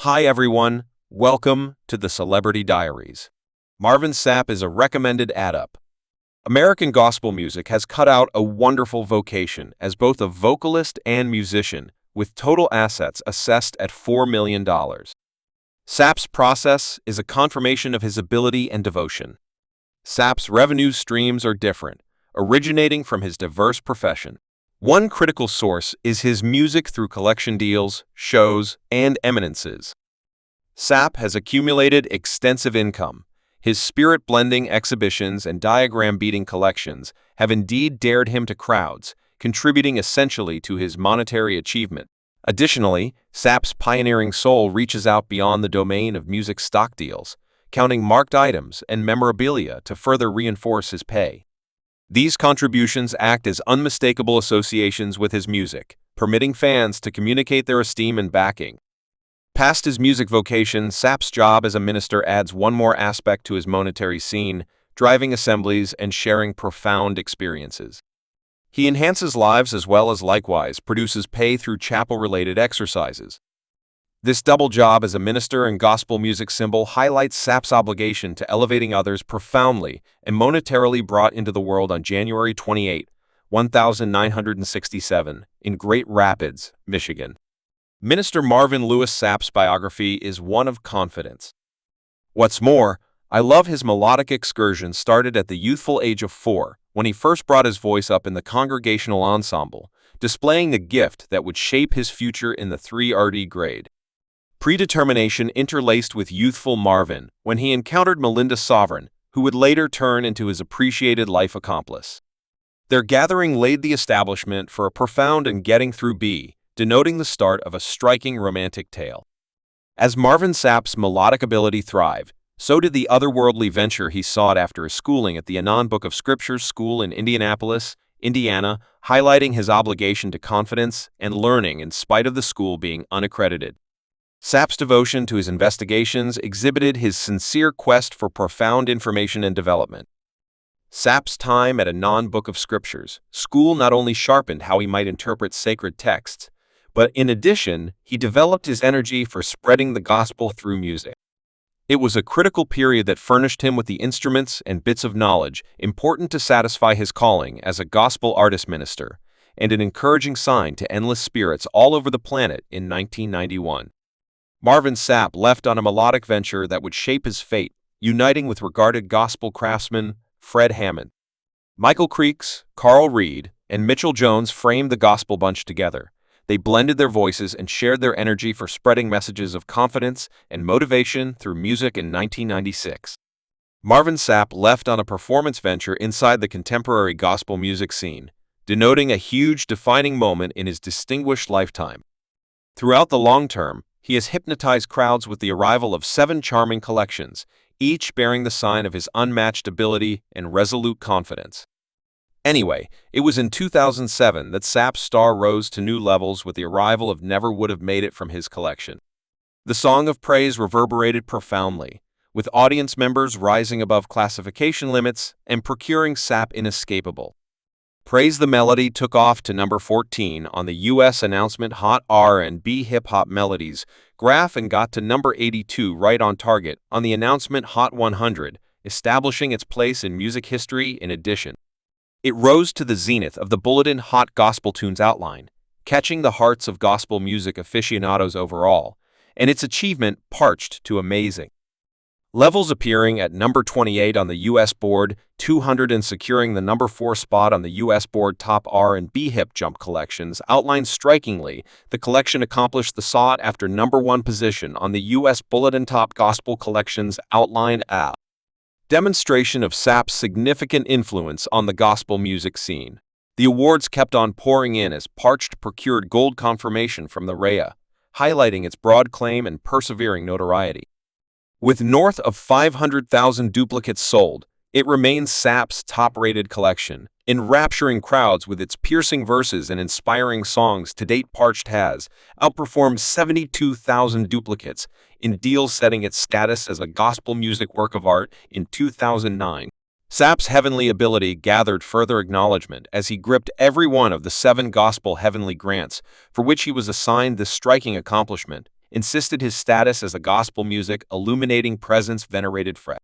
Hi everyone, welcome to the Celebrity Diaries. Marvin Sapp is a recommended add-up. American gospel music has cut out a wonderful vocation as both a vocalist and musician, with total assets assessed at $4 million. Sapp's process is a confirmation of his ability and devotion. Sapp's revenue streams are different, originating from his diverse profession. One critical source is his music through collection deals, shows, and eminences. Sapp has accumulated extensive income. His spirit-blending exhibitions and diagram-beating collections have indeed dared him to crowds, contributing essentially to his monetary achievement. Additionally, Sapp's pioneering soul reaches out beyond the domain of music stock deals, counting marked items and memorabilia to further reinforce his pay. These contributions act as unmistakable associations with his music, permitting fans to communicate their esteem and backing. Past his music vocation, Sapp's job as a minister adds one more aspect to his monetary scene, driving assemblies and sharing profound experiences. He enhances lives as well as likewise produces pay through chapel-related exercises. This double job as a minister and gospel music symbol highlights Sapp's obligation to elevating others profoundly and monetarily brought into the world on January 28, 1967, in Great Rapids, Michigan. Minister Marvin Lewis Sapp's biography is one of confidence. What's more, I love his melodic excursion started at the youthful age of 4, when he first brought his voice up in the congregational ensemble, displaying a gift that would shape his future in the 3RD grade. Predetermination interlaced with youthful Marvin when he encountered Melinda Sovereign, who would later turn into his appreciated life accomplice. Their gathering laid the establishment for a profound and getting through B, denoting the start of a striking romantic tale. As Marvin Sapp's melodic ability thrived, so did the otherworldly venture he sought after his schooling at the Anand Book of Scriptures School in Indianapolis, Indiana, highlighting his obligation to confidence and learning in spite of the school being unaccredited. Sapp's devotion to his investigations exhibited his sincere quest for profound information and development. Sapp's time at Anand Book of Scriptures School not only sharpened how he might interpret sacred texts, but in addition, he developed his energy for spreading the gospel through music. It was a critical period that furnished him with the instruments and bits of knowledge important to satisfy his calling as a gospel artist minister, and an encouraging sign to endless spirits all over the planet in 1991. Marvin Sapp left on a melodic venture that would shape his fate, uniting with regarded gospel craftsmen Fred Hammond. Michael Creeks, Carl Reed, and Mitchell Jones framed the gospel bunch together. They blended their voices and shared their energy for spreading messages of confidence and motivation through music in 1996. Marvin Sapp left on a performance venture inside the contemporary gospel music scene, denoting a huge defining moment in his distinguished lifetime. Throughout the long term, he has hypnotized crowds with the arrival of 7 charming collections, each bearing the sign of his unmatched ability and resolute confidence. Anyway, it was in 2007 that Sapp's star rose to new levels with the arrival of Never Would Have Made It from his collection. The song of praise reverberated profoundly, with audience members rising above classification limits and procuring Sapp inescapable. Praise the Melody took off to number 14 on the U.S. announcement Hot R&B Hip-Hop Melodies graph and got to number 82 right on target on the announcement Hot 100, establishing its place in music history in addition. It rose to the zenith of the Bulletin Hot Gospel Tunes outline, catching the hearts of gospel music aficionados overall, and its achievement parched to amazing levels, appearing at number 28 on the U.S. Board 200 and securing the number 4 spot on the U.S. Board Top R&B Hip Jump Collections outline. Strikingly, the collection accomplished the sought-after number 1 position on the U.S. Bulletin Top Gospel Collections outline, a demonstration of Sapp's significant influence on the gospel music scene. The awards kept on pouring in as Parched procured gold confirmation from the REA, highlighting its broad claim and persevering notoriety. With north of 500,000 duplicates sold, it remains Sapp's top-rated collection, enrapturing crowds with its piercing verses and inspiring songs. To date, Parched has outperformed 72,000 duplicates in deals, setting its status as a gospel music work of art in 2009. Sapp's heavenly ability gathered further acknowledgement as he gripped every one of the 7 gospel heavenly grants for which he was assigned this striking accomplishment, insisted his status as a gospel music illuminating presence venerated Fred.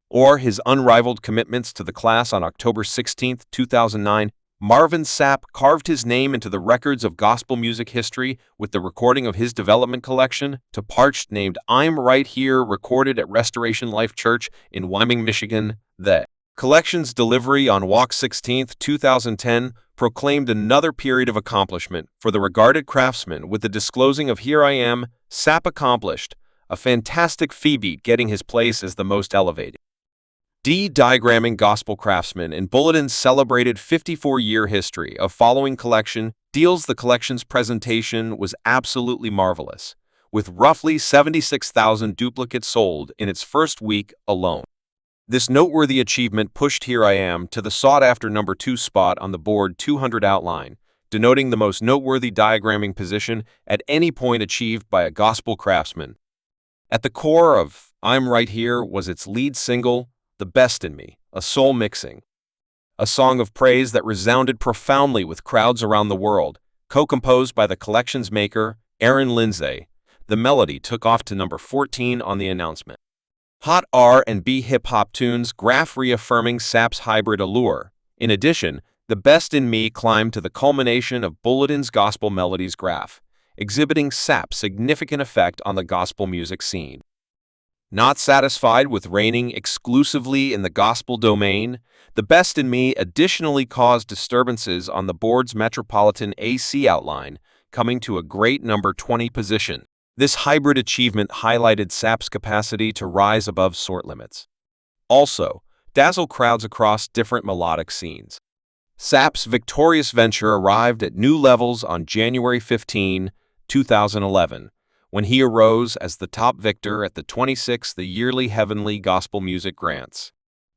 Or his unrivaled commitments to the class on October 16, 2009, Marvin Sapp carved his name into the records of gospel music history with the recording of his development collection to Parched named I'm Right Here, recorded at Restoration Life Church in Wyoming, Michigan. The collection's delivery on Walk 16, 2010, proclaimed another period of accomplishment for the regarded craftsman with the disclosing of Here I Am, Sapp accomplished, a fantastic feat getting his place as the most elevated diagramming gospel craftsman in Bulletin's celebrated 54-year history of following collection deals. The collection's presentation was absolutely marvelous, with roughly 76,000 duplicates sold in its first week alone. This noteworthy achievement pushed Here I Am to the sought-after number 2 spot on the Board 200 outline, denoting the most noteworthy diagramming position at any point achieved by a gospel craftsman. At the core of I'm Right Here was its lead single, The Best in Me, a soul mixing. A song of praise that resounded profoundly with crowds around the world, co-composed by the collection's maker, Aaron Lindsay. The melody took off to number 14 on the announcement. Hot R&B hip-hop tunes graph reaffirming Sapp's hybrid allure. In addition, The Best in Me climbed to the culmination of Bulletin's gospel melodies graph, exhibiting Sapp's significant effect on the gospel music scene. Not satisfied with reigning exclusively in the gospel domain, The Best in Me additionally caused disturbances on the board's Metropolitan AC outline, coming to a great number 20 position. This hybrid achievement highlighted Sapp's capacity to rise above sort limits. Also, dazzle crowds across different melodic scenes. Sapp's victorious venture arrived at new levels on January 15, 2011, when he arose as the top victor at the 26th Yearly Heavenly Gospel Music Grants.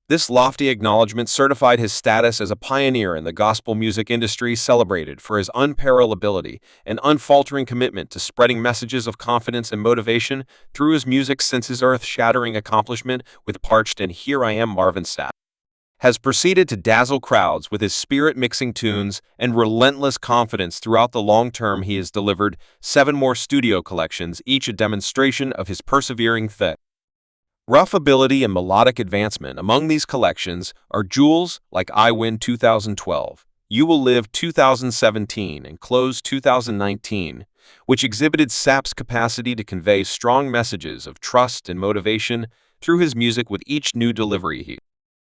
This lofty acknowledgement certified his status as a pioneer in the gospel music industry, celebrated for his unparalleled ability and unfaltering commitment to spreading messages of confidence and motivation through his music. Since his earth-shattering accomplishment with Parched and Here I Am, Marvin Sapp has proceeded to dazzle crowds with his spirit-mixing tunes and relentless confidence. Throughout the long term, he has delivered 7 more studio collections, each a demonstration of his persevering rough ability and melodic advancement. Among these collections are jewels like I Win 2012, You Will Live 2017, and Close 2019, which exhibited Sapp's capacity to convey strong messages of trust and motivation through his music. With each new delivery, he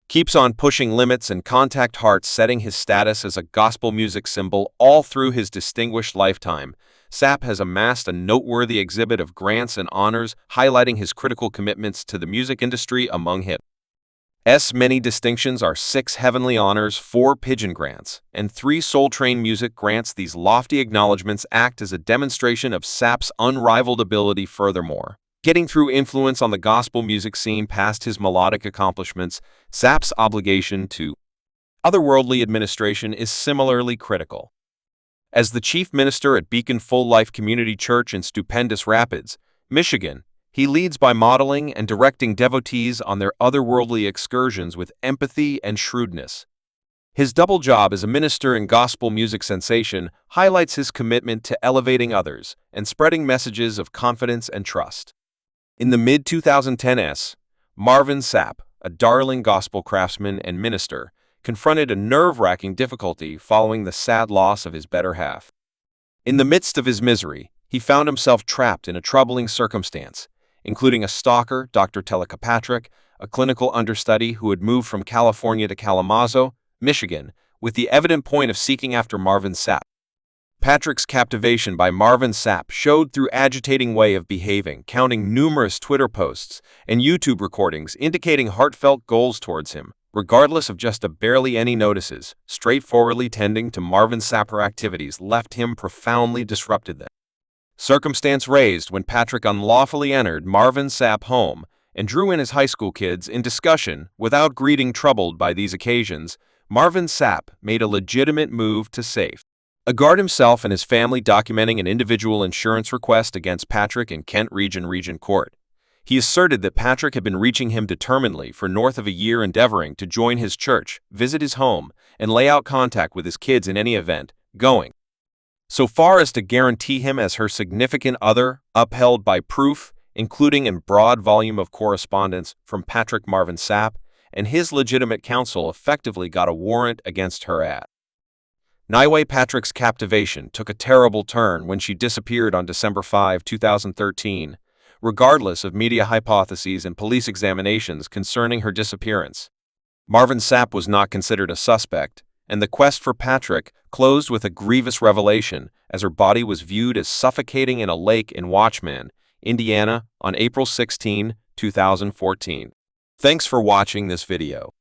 keeps on pushing limits and contact hearts, setting his status as a gospel music symbol. All through his distinguished lifetime, Sapp has amassed a noteworthy exhibit of grants and honors, highlighting his critical commitments to the music industry. Among his many distinctions are 6 Heavenly Honors, 4 Pigeon Grants, and 3 Soul Train Music Grants. These lofty acknowledgments act as a demonstration of Sapp's unrivaled ability. Furthermore, getting through influence on the gospel music scene past his melodic accomplishments, Sapp's obligation to otherworldly administration is similarly critical. As the chief minister at Beacon Full Life Community Church in Stupendous Rapids, Michigan, he leads by modeling and directing devotees on their otherworldly excursions with empathy and shrewdness. His double job as a minister and gospel music sensation highlights his commitment to elevating others and spreading messages of confidence and trust. In the mid-2010s, Marvin Sapp, a darling gospel craftsman and minister, confronted a nerve-wracking difficulty following the sad loss of his better half. In the midst of his misery, he found himself trapped in a troubling circumstance, including a stalker, Dr. Teleka Patrick, a clinical understudy who had moved from California to Kalamazoo, Michigan, with the evident point of seeking after Marvin Sapp. Patrick's captivation by Marvin Sapp showed through agitating way of behaving, counting numerous Twitter posts and YouTube recordings indicating heartfelt goals towards him, regardless of just barely any notices. Straightforwardly tending to Marvin Sapp's activities left him profoundly disrupted. The circumstance raised when Patrick unlawfully entered Marvin Sapp's home and drew in his high school kids in discussion. Without greeting troubled by these occasions, Marvin Sapp made a legitimate move to guard himself and his family, documenting an individual insurance request against Patrick in Kent Region Court. He asserted that Patrick had been reaching him determinedly for north of a year, endeavoring to join his church, visit his home, and lay out contact with his kids in any event, going so far as to guarantee him as her significant other, upheld by proof, including a broad volume of correspondence from Patrick Marvin Sapp, and his legitimate counsel effectively got a warrant against her at. Niwe Patrick's captivation took a terrible turn when she disappeared on December 5, 2013, regardless of media hypotheses and police examinations concerning her disappearance. Marvin Sapp was not considered a suspect, and the quest for Patrick closed with a grievous revelation as her body was viewed as suffocating in a lake in Watchman, Indiana, on April 16, 2014. Thanks for watching this video.